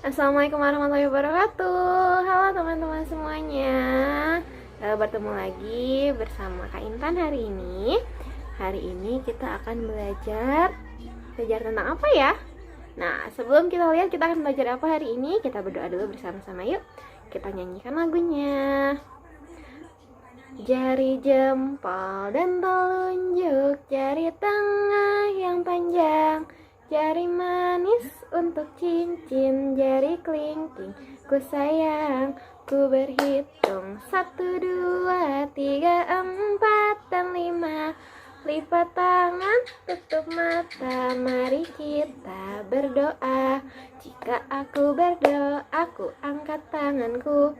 Assalamualaikum warahmatullahi wabarakatuh. Halo teman-teman semuanya. Bertemu lagi bersama Kak Intan hari ini. Hari ini kita akan belajar tentang apa ya? Nah, sebelum kita lihat kita akan belajar apa hari ini, kita berdoa dulu bersama-sama yuk. Kita nyanyikan lagunya. Jari jempol dan telunjuk, jari tengah yang panjang, jari manis untuk cincin, jari kelingking ku sayang, ku berhitung 1, 2, 3, 4, dan 5. Lipat tangan, tutup mata, mari kita berdoa. Jika aku berdoa, aku angkat tanganku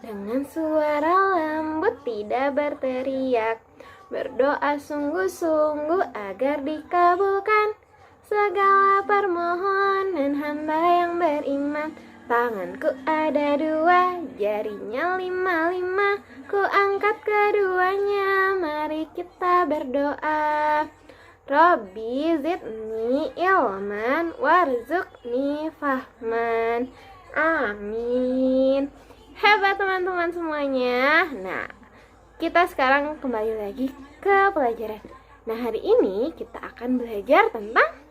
dengan suara lembut, tidak berteriak. Berdoa sungguh-sungguh agar dikabulkan segala permohonan hamba yang beriman. Tanganku ada 2, jarinya 5, ku angkat keduanya, mari kita berdoa. Robbi zidni ilman warzuqni fahman. Amin. Hebat teman-teman semuanya. Nah, kita sekarang kembali lagi ke pelajaran. Nah, hari ini kita akan belajar tentang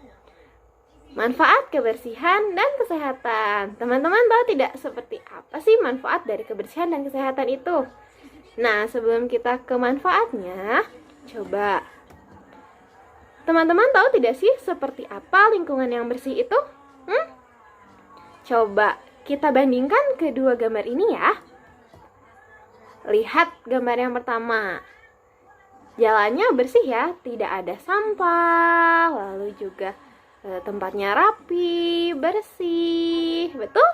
manfaat kebersihan dan kesehatan. Teman-teman tahu tidak seperti apa sih manfaat dari kebersihan dan kesehatan itu? Nah, sebelum kita ke manfaatnya, coba teman-teman tahu tidak sih seperti apa lingkungan yang bersih itu? Coba kita bandingkan kedua gambar ini ya. Lihat gambar yang pertama. Jalannya bersih ya, tidak ada sampah, lalu juga tempatnya rapi, bersih, betul?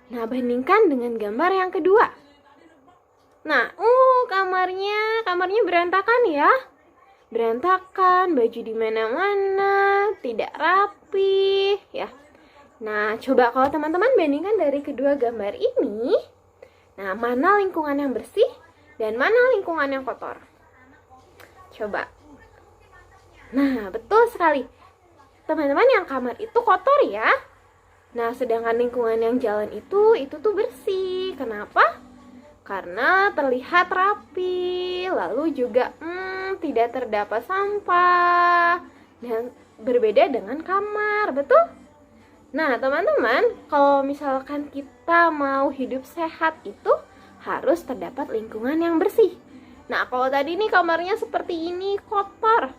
Nah, bandingkan dengan gambar yang kedua. Nah, kamarnya berantakan ya. Berantakan, baju di mana-mana, tidak rapi, ya. Nah, coba kalau teman-teman bandingkan dari kedua gambar ini, nah, mana lingkungan yang bersih dan mana lingkungan yang kotor? Coba. Nah, betul sekali. Teman-teman, yang kamar itu kotor ya. Nah, sedangkan lingkungan yang jalan itu tuh bersih. Kenapa? Karena terlihat rapi, lalu juga tidak terdapat sampah, dan berbeda dengan kamar, betul? Nah, teman-teman, kalau misalkan kita mau hidup sehat itu harus terdapat lingkungan yang bersih. Nah, kalau tadi nih kamarnya seperti ini, kotor.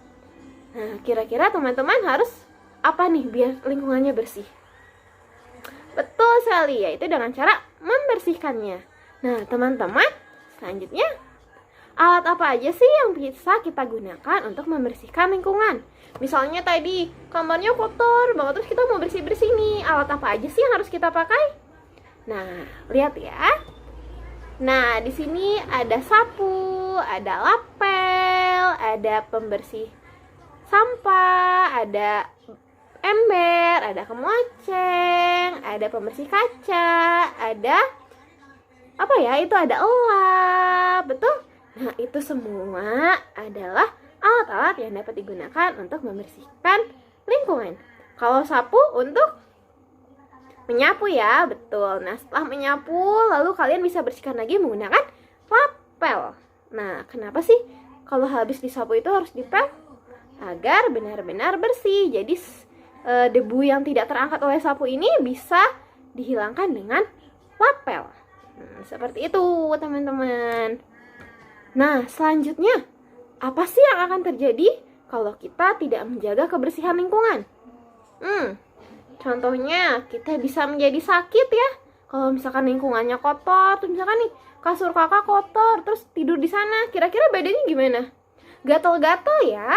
Nah, kira-kira teman-teman harus apa nih biar lingkungannya bersih? Betul sekali, yaitu dengan cara membersihkannya. Nah, teman-teman, selanjutnya, alat apa aja sih yang bisa kita gunakan untuk membersihkan lingkungan? Misalnya tadi kamarnya kotor banget, terus kita mau bersih-bersih nih, alat apa aja sih yang harus kita pakai? Nah, lihat ya. Nah, di sini ada sapu, ada lapel, ada pembersih sampah, ada ember, ada kemoceng, ada pembersih kaca, ada apa ya? Itu ada elap, betul? Nah, itu semua adalah alat-alat yang dapat digunakan untuk membersihkan lingkungan. Kalau sapu untuk menyapu ya, betul. Nah, setelah menyapu, lalu kalian bisa bersihkan lagi menggunakan lapel. Nah, kenapa sih kalau habis disapu itu harus dipel? Agar benar-benar bersih. Jadi, debu yang tidak terangkat oleh sapu ini bisa dihilangkan dengan lapel. Seperti itu, teman-teman. Nah, selanjutnya, apa sih yang akan terjadi kalau kita tidak menjaga kebersihan lingkungan? Contohnya, kita bisa menjadi sakit ya. Kalau misalkan lingkungannya kotor, terus misalkan nih, kasur kakak kotor, terus tidur di sana, kira-kira badannya gimana? Gatal-gatal ya.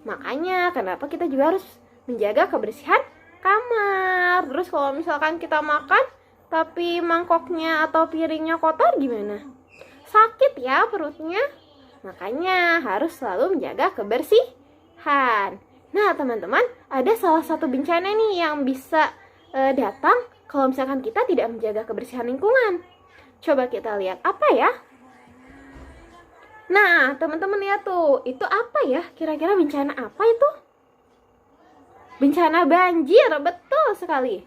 Makanya, kenapa kita juga harus menjaga kebersihan kamar. Terus kalau misalkan kita makan, tapi mangkoknya atau piringnya kotor gimana? Sakit ya perutnya. Makanya harus selalu menjaga kebersihan. Nah, teman-teman, ada salah satu bencana nih yang bisa datang kalau misalkan kita tidak menjaga kebersihan lingkungan. Coba kita lihat apa ya? Nah, teman-teman lihat tuh, itu apa ya? Kira-kira bencana apa itu? Bencana banjir, betul sekali.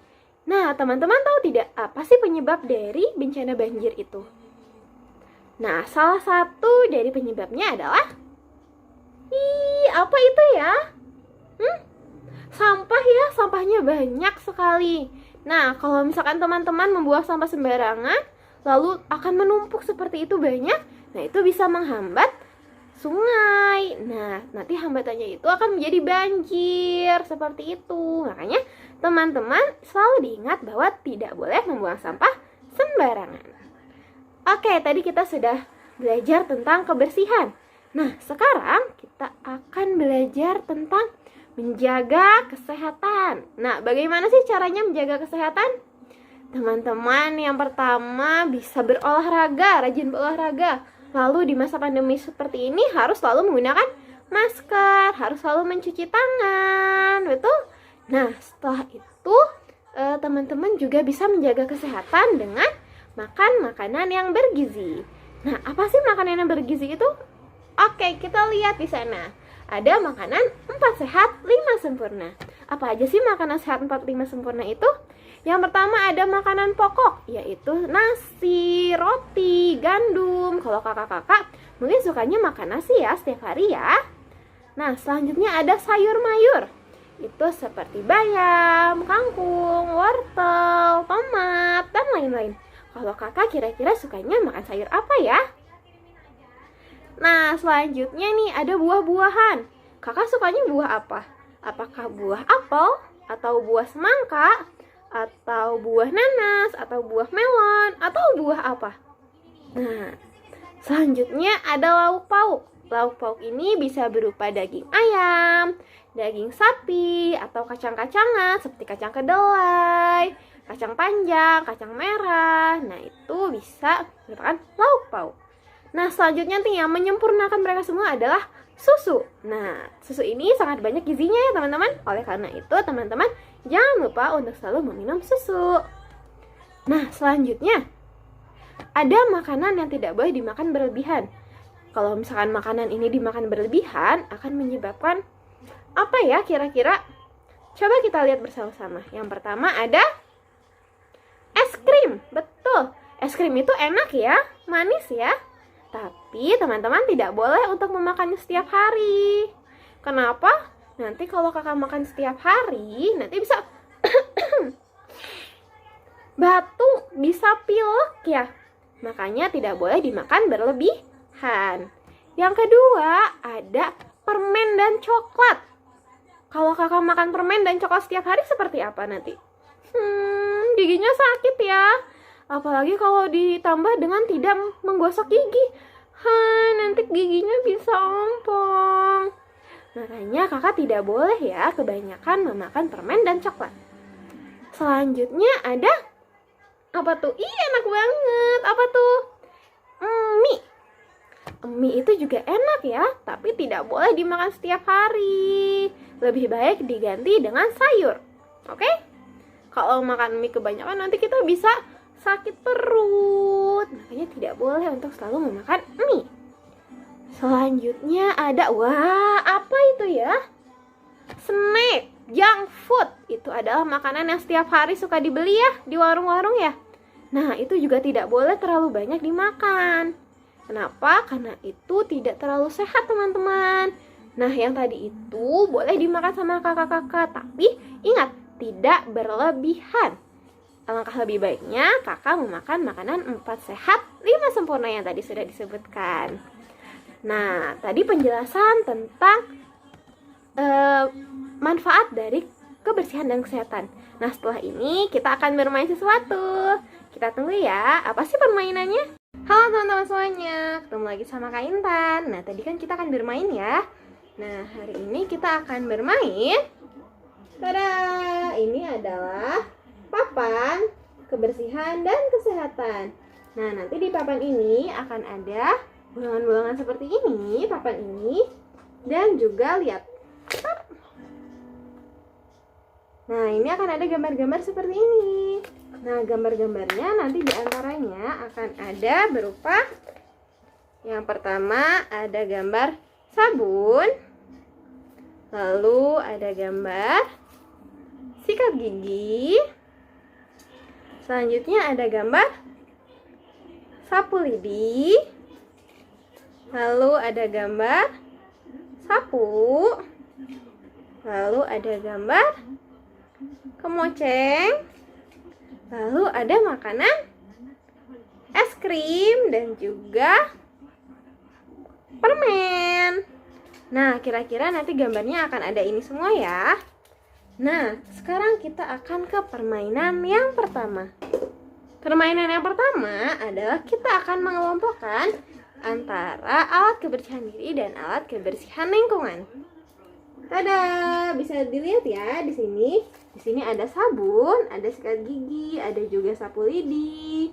Nah, teman-teman tahu tidak apa sih penyebab dari bencana banjir itu? Nah, salah satu dari penyebabnya adalah apa itu ya? Sampah ya, sampahnya banyak sekali. Nah, kalau misalkan teman-teman membuang sampah sembarangan, lalu akan menumpuk seperti itu banyak, nah itu bisa menghambat sungai. Nah, nanti hambatannya itu akan menjadi banjir, seperti itu. Makanya teman-teman selalu diingat bahwa tidak boleh membuang sampah sembarangan. Oke, tadi kita sudah belajar tentang kebersihan. Nah, sekarang kita akan belajar tentang menjaga kesehatan. Nah, bagaimana sih caranya menjaga kesehatan? Teman-teman, yang pertama bisa berolahraga, rajin berolahraga. Lalu di masa pandemi seperti ini harus selalu menggunakan masker, harus selalu mencuci tangan, betul? Nah, setelah itu teman-teman juga bisa menjaga kesehatan dengan makan makanan yang bergizi. Nah, apa sih makanan yang bergizi itu? Oke, kita lihat di sana. Ada makanan 4 sehat, 5 sempurna. Apa aja sih makanan sehat 4, 5 sempurna itu? Yang pertama ada makanan pokok, yaitu nasi, roti, gandum. Kalau kakak-kakak mungkin sukanya makan nasi ya setiap hari ya. Nah, selanjutnya ada sayur mayur. Itu seperti bayam, kangkung, wortel, tomat, dan lain-lain. Kalau kakak kira-kira sukanya makan sayur apa ya? Nah, selanjutnya nih ada buah-buahan. Kakak sukanya buah apa? Apakah buah apel, atau buah semangka, atau buah nanas, atau buah melon, atau buah apa? Nah, selanjutnya ada lauk pauk. Lauk pauk ini bisa berupa daging ayam, daging sapi, atau kacang-kacangan seperti kacang kedelai, kacang panjang, kacang merah. Nah, itu bisa merupakan lauk pauk. Nah, selanjutnya nih yang menyempurnakan mereka semua adalah susu. Nah, susu ini sangat banyak gizinya ya teman-teman. Oleh karena itu, teman-teman jangan lupa untuk selalu meminum susu. Nah, selanjutnya ada makanan yang tidak boleh dimakan berlebihan. Kalau misalkan makanan ini dimakan berlebihan, akan menyebabkan apa ya kira-kira? Coba kita lihat bersama-sama. Yang pertama ada es krim. Betul, es krim itu enak ya, manis ya. Tapi teman-teman tidak boleh untuk memakannya setiap hari. Kenapa? Nanti kalau kakak makan setiap hari, nanti bisa batuk, bisa pilek ya. Makanya tidak boleh dimakan berlebihan. Yang kedua, ada permen dan coklat. Kalau kakak makan permen dan coklat setiap hari seperti apa nanti? Giginya sakit ya. Apalagi kalau ditambah dengan tidak menggosok gigi. Nanti giginya bisa ompong. Makanya kakak tidak boleh ya kebanyakan memakan permen dan coklat. Selanjutnya ada apa tuh? Enak banget. Apa tuh? Mie. Mie itu juga enak ya, tapi tidak boleh dimakan setiap hari. Lebih baik diganti dengan sayur. Oke? Kalau makan mie kebanyakan nanti kita bisa sakit perut. Makanya tidak boleh untuk selalu memakan mie. Selanjutnya ada, apa itu ya? Snack, junk food. Itu adalah makanan yang setiap hari suka dibeli ya di warung-warung ya. Nah, itu juga tidak boleh terlalu banyak dimakan. Kenapa? Karena itu tidak terlalu sehat teman-teman. Nah, yang tadi itu boleh dimakan sama kakak-kakak, tapi ingat, tidak berlebihan. Alangkah lebih baiknya kakak memakan makanan 4 sehat, 5 sempurna yang tadi sudah disebutkan. Nah, tadi penjelasan tentang manfaat dari kebersihan dan kesehatan. Nah, setelah ini kita akan bermain sesuatu. Kita tunggu ya, apa sih permainannya? Halo teman-teman semuanya, ketemu lagi sama Kak Intan. Nah, tadi kan kita akan bermain ya. Nah, hari ini kita akan bermain. Tada! Ini adalah papan kebersihan dan kesehatan. Nah, nanti di papan ini akan ada bolangan-bolangan seperti ini, papan ini, dan juga lihat. Nah, ini akan ada gambar-gambar seperti ini. Nah, gambar-gambarnya nanti diantaranya akan ada berupa, yang pertama ada gambar sabun, lalu ada gambar sikat gigi, Selanjutnya ada gambar sapu lidi. Lalu ada gambar sapu. Lalu ada gambar kemoceng. Lalu ada makanan es krim dan juga permen. Nah, kira-kira nanti gambarnya akan ada ini semua ya. Nah, sekarang kita akan ke permainan yang pertama. Permainan yang pertama adalah kita akan mengelompokkan antara alat kebersihan diri dan alat kebersihan lingkungan. Tada, bisa dilihat ya di sini. Di sini ada sabun, ada sikat gigi, ada juga sapu lidi,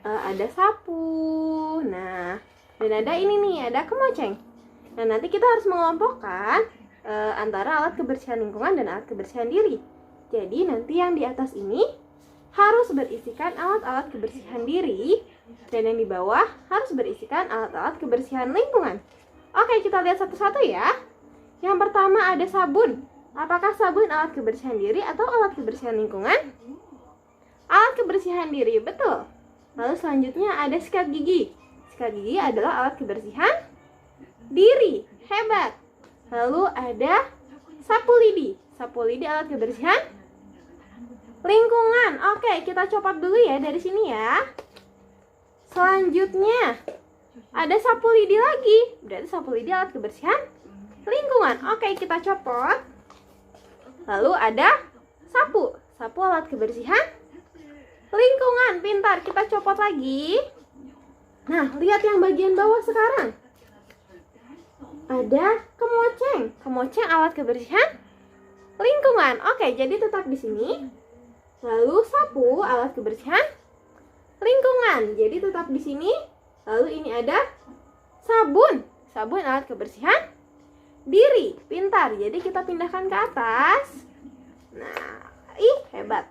ada sapu. Nah, dan ada ini nih, ada kemoceng. Nah, nanti kita harus mengelompokkan antara alat kebersihan lingkungan dan alat kebersihan diri. Jadi nanti yang di atas ini harus berisikan alat-alat kebersihan diri, dan yang di bawah harus berisikan alat-alat kebersihan lingkungan. Oke, kita lihat satu-satu ya. Yang pertama ada sabun. Apakah sabun alat kebersihan diri atau alat kebersihan lingkungan? Alat kebersihan diri, betul. Lalu selanjutnya ada sikat gigi. Sikat gigi adalah alat kebersihan diri, hebat. Lalu ada sapu lidi. Sapu lidi alat kebersihan lingkungan. Oke, kita copot dulu ya dari sini ya. Selanjutnya ada sapu lidi lagi. Berarti sapu lidi alat kebersihan lingkungan. Oke, kita copot. Lalu ada sapu. Sapu alat kebersihan lingkungan. Pintar, kita copot lagi. Nah, lihat yang bagian bawah sekarang. Ada kemoceng. Kemoceng alat kebersihan lingkungan. Oke, jadi tetap di sini. Lalu sapu alat kebersihan lingkungan. Jadi tetap di sini. Lalu ini ada sabun. Sabun alat kebersihan diri. Pintar. Jadi kita pindahkan ke atas. Nah, hebat.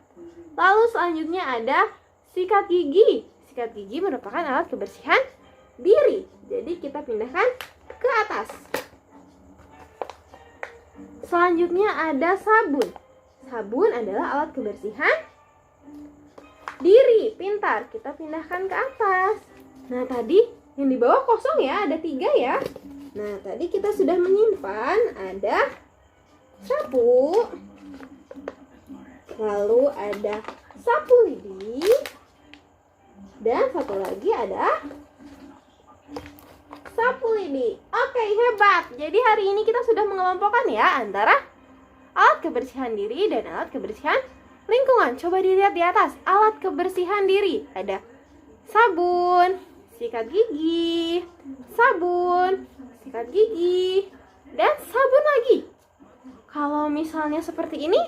Lalu selanjutnya ada sikat gigi. Sikat gigi merupakan alat kebersihan diri. Jadi kita pindahkan ke atas. Selanjutnya ada sabun. Sabun adalah alat kebersihan diri. Pintar, kita pindahkan ke atas. Nah, tadi yang di bawah kosong ya, ada 3 ya. Nah, tadi kita sudah menyimpan ada sapu. Lalu ada sapu lidi. Dan satu lagi ada sapu lidi. Oke, hebat. Jadi hari ini kita sudah mengelompokkan ya antara alat kebersihan diri dan alat kebersihan lingkungan. Coba dilihat di atas. Alat kebersihan diri ada sabun, sikat gigi, sabun, sikat gigi, dan sabun lagi. Kalau misalnya seperti ini,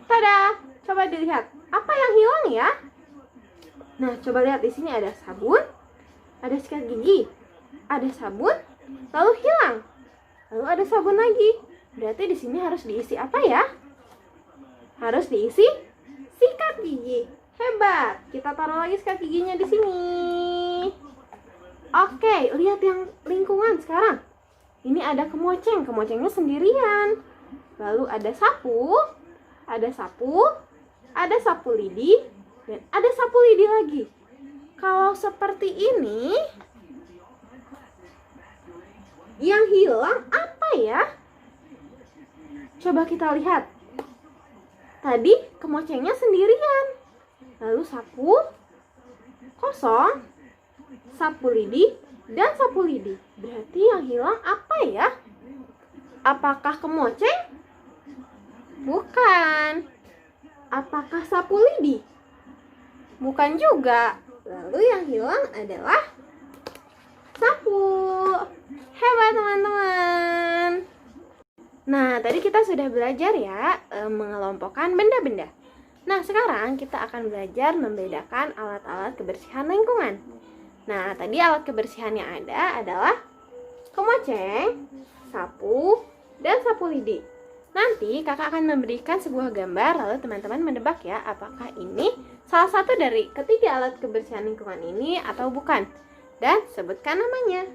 tada, coba dilihat. Apa yang hilang ya? Nah, coba lihat di sini ada sabun, ada sikat gigi, ada sabun, lalu hilang. Lalu ada sabun lagi. Berarti di sini harus diisi apa ya? Harus diisi sikat gigi. Hebat. Kita taruh lagi sikat giginya di sini. Oke, lihat yang lingkungan sekarang. Ini ada kemoceng. Kemocengnya sendirian. Lalu ada sapu, ada sapu lidi, dan ada sapu lidi lagi. Kalau seperti ini, yang hilang apa ya? Coba kita lihat. Tadi kemocengnya sendirian. Lalu sapu kosong, sapu lidi, dan sapu lidi. Berarti yang hilang apa ya? Apakah kemoceng? Bukan. Apakah sapu lidi? Bukan juga. Lalu yang hilang adalah sapu. Hebat teman-teman. Nah, tadi kita sudah belajar ya mengelompokkan benda-benda. Nah, sekarang kita akan belajar membedakan alat-alat kebersihan lingkungan. Nah, tadi alat kebersihan yang ada adalah kemoceng, sapu, dan sapu lidi. Nanti kakak akan memberikan sebuah gambar, lalu teman-teman menebak ya apakah ini salah satu dari ketiga alat kebersihan lingkungan ini atau bukan. Dan sebutkan namanya.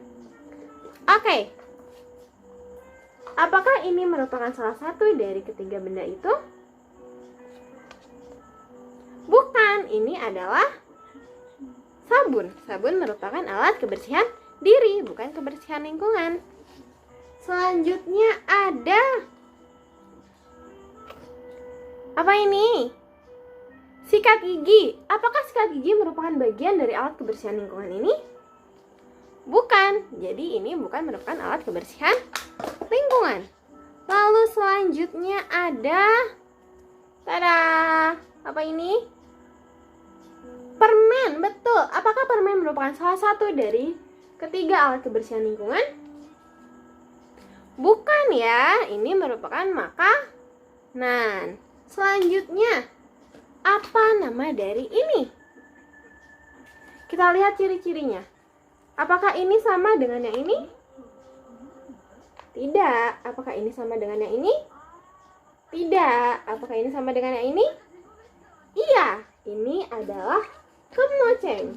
Oke. Apakah ini merupakan salah satu dari ketiga benda itu? Bukan, ini adalah sabun. Sabun merupakan alat kebersihan diri, bukan kebersihan lingkungan. Selanjutnya ada apa ini? Sikat gigi. Apakah sikat gigi merupakan bagian dari alat kebersihan lingkungan ini? Bukan. Jadi ini bukan merupakan alat kebersihan lingkungan. Lalu selanjutnya ada, tada, apa ini? Permen. Betul. Apakah permen merupakan salah satu dari ketiga alat kebersihan lingkungan? Bukan ya. Ini merupakan makanan. Selanjutnya, apa nama dari ini? Kita lihat ciri-cirinya. Apakah ini sama dengan yang ini? Tidak. Apakah ini sama dengan yang ini? Tidak. Apakah ini sama dengan yang ini? Iya. Ini adalah kemoceng.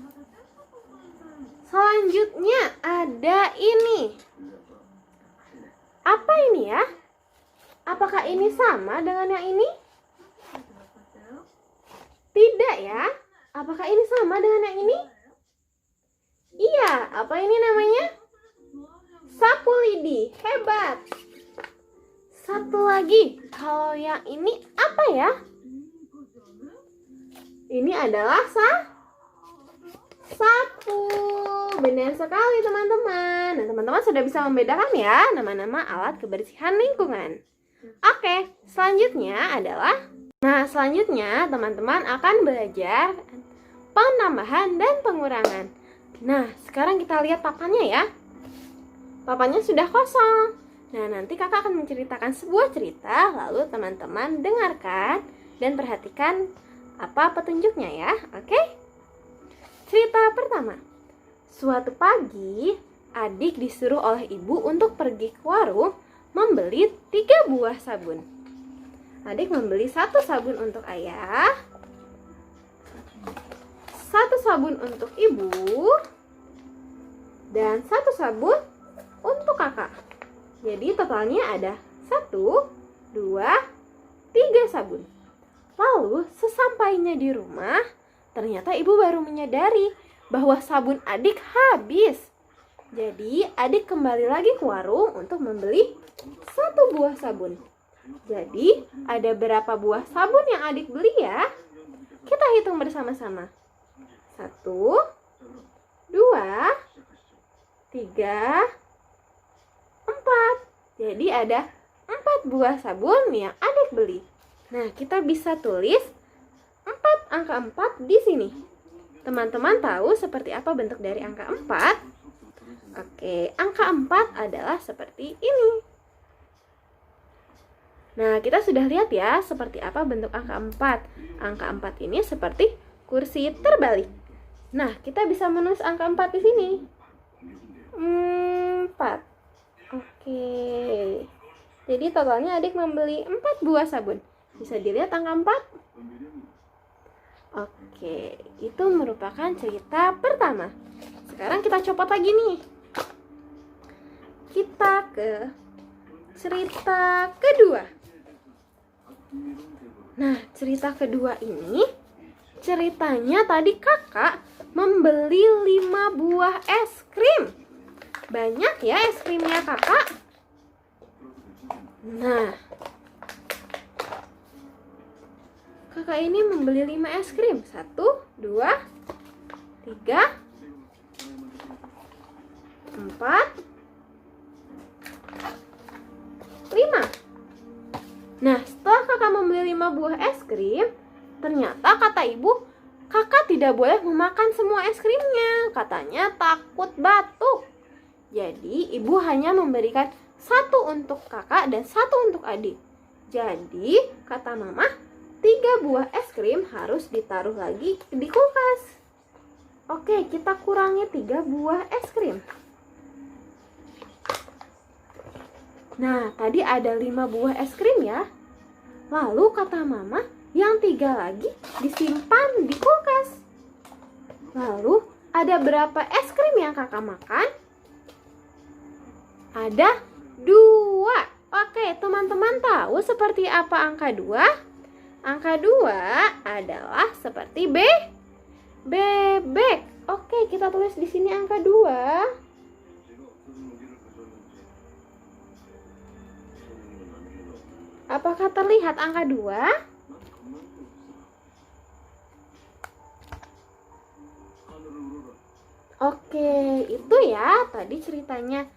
Selanjutnya ada ini. Apa ini ya? Apakah ini sama dengan yang ini? Tidak ya. Apakah ini sama dengan yang ini? Iya. Apa ini namanya? Sapu lidi. Hebat. Satu lagi. Kalau yang ini apa ya? Ini adalah sapu. Benar sekali teman-teman. Nah, teman-teman sudah bisa membedakan ya nama-nama alat kebersihan lingkungan. Oke, selanjutnya adalah selanjutnya teman-teman akan belajar penambahan dan pengurangan. Nah, sekarang kita lihat papannya ya. Papannya sudah kosong. Nah, nanti kakak akan menceritakan sebuah cerita, lalu teman-teman dengarkan dan perhatikan apa petunjuknya ya. Oke? Cerita pertama. Suatu pagi, adik disuruh oleh ibu untuk pergi ke warung membeli 3 buah sabun. Adik membeli 1 sabun untuk ayah, 1 sabun untuk ibu, dan 1 sabun untuk kakak. Jadi totalnya ada 1, 2, 3 sabun. Lalu sesampainya di rumah, ternyata ibu baru menyadari bahwa sabun adik habis. Jadi adik kembali lagi ke warung untuk membeli 1 buah sabun. Jadi ada berapa buah sabun yang adik beli ya? Kita hitung bersama-sama. 1, 2, 3, 4. Jadi ada 4 buah sabun yang adik beli. Nah, kita bisa tulis 4 angka 4 di sini. Teman-teman tahu seperti apa bentuk dari angka 4? Oke, angka 4 adalah seperti ini. Nah, kita sudah lihat ya seperti apa bentuk angka 4. Angka 4 ini seperti kursi terbalik. Nah, kita bisa menulis angka 4 di sini. 4. Oke. Jadi totalnya adik membeli 4 buah sabun. Bisa dilihat angka 4? Oke, itu merupakan cerita pertama. Sekarang kita copot lagi nih. Kita ke cerita kedua. Nah, cerita kedua ini ceritanya tadi kakak membeli 5 buah es krim. Banyak ya es krimnya kakak. Nah, kakak ini membeli 5 es krim. 1, 2, 3, 4, 5. Nah, setelah kakak membeli 5 buah es krim, ternyata kata ibu, kakak tidak boleh memakan semua es krimnya. Katanya takut batuk. Jadi, ibu hanya memberikan 1 untuk kakak dan 1 untuk adik. Jadi, kata mama, 3 buah es krim harus ditaruh lagi di kulkas. Oke, kita kurangi 3 buah es krim. Nah, tadi ada 5 buah es krim ya. Lalu kata mama, yang 3 lagi disimpan di kulkas. Lalu, ada berapa es krim yang kakak makan? Ada 2. Oke, teman-teman tahu seperti apa angka 2? Angka 2 adalah seperti bebek. Oke, kita tulis di sini angka 2. Apakah terlihat angka 2? Oke, itu ya tadi ceritanya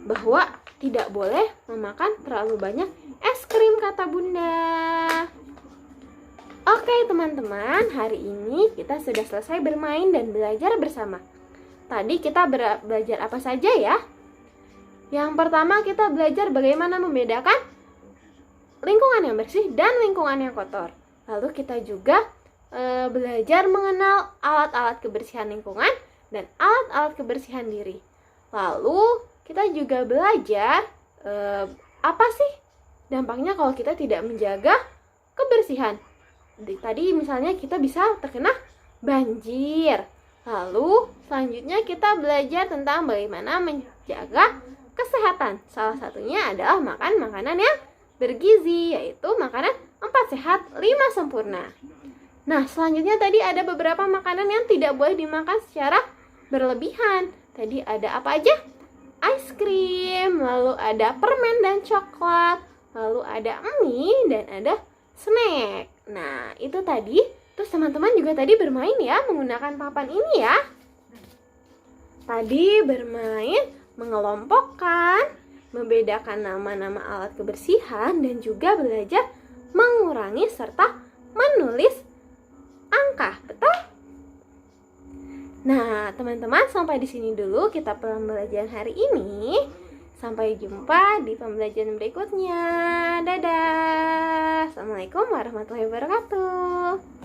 bahwa tidak boleh memakan terlalu banyak es krim, kata Bunda. Oke teman-teman, hari ini kita sudah selesai bermain dan belajar bersama. Tadi kita belajar apa saja ya? Yang pertama kita belajar bagaimana membedakan lingkungan yang bersih dan lingkungan yang kotor. Lalu kita juga belajar mengenal alat-alat kebersihan lingkungan dan alat-alat kebersihan diri. Lalu kita juga belajar apa sih dampaknya kalau kita tidak menjaga kebersihan. Tadi misalnya kita bisa terkena banjir. Lalu selanjutnya kita belajar tentang bagaimana menjaga kesehatan. Salah satunya adalah makan makanan yang bergizi, yaitu makanan 4 sehat 5 sempurna. Nah, selanjutnya tadi ada beberapa makanan yang tidak boleh dimakan secara berlebihan. Tadi ada apa aja? Es krim, lalu ada permen dan coklat, lalu ada mie dan ada snack. Nah, itu tadi. Terus teman-teman juga tadi bermain ya menggunakan papan ini ya. Tadi bermain mengelompokkan, membedakan nama-nama alat kebersihan, dan juga belajar mengurangi serta menulis angka. Betul? Nah, teman-teman, sampai di sini dulu kita pembelajaran hari ini. Sampai jumpa di pembelajaran berikutnya. Dadah. Assalamualaikum warahmatullahi wabarakatuh.